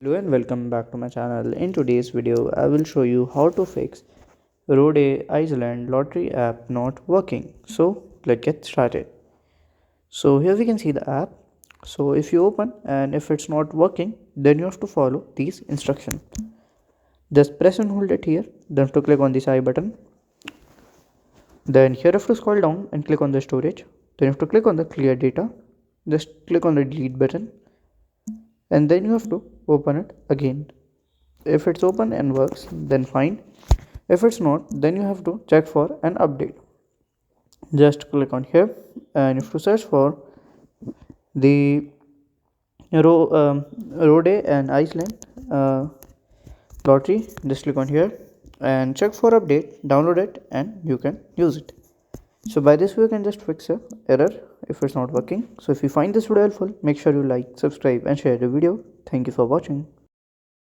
Hello and welcome back to my channel. In today's video, I will show you how to fix Rhode Island lottery app not working. So let's get started. So here we can see the app. So if you open and if it's not working, then you have to follow these instructions. Just press and hold it here. Then have to click on this I button. Then here have to scroll down and click on the storage. Then you have to click on the clear data. Just click on the delete button. And then you have to open it again. If it's open and works, then fine. If it's not, then you have to check for an update. Just click on here and you have to search for the Rhode and Iceland lottery. Just click on here and check for update, download it, and you can use it. So by this way you can just fix a error if it's not working. So if you find this video helpful, make sure you like, subscribe and share the video. Thank you for watching.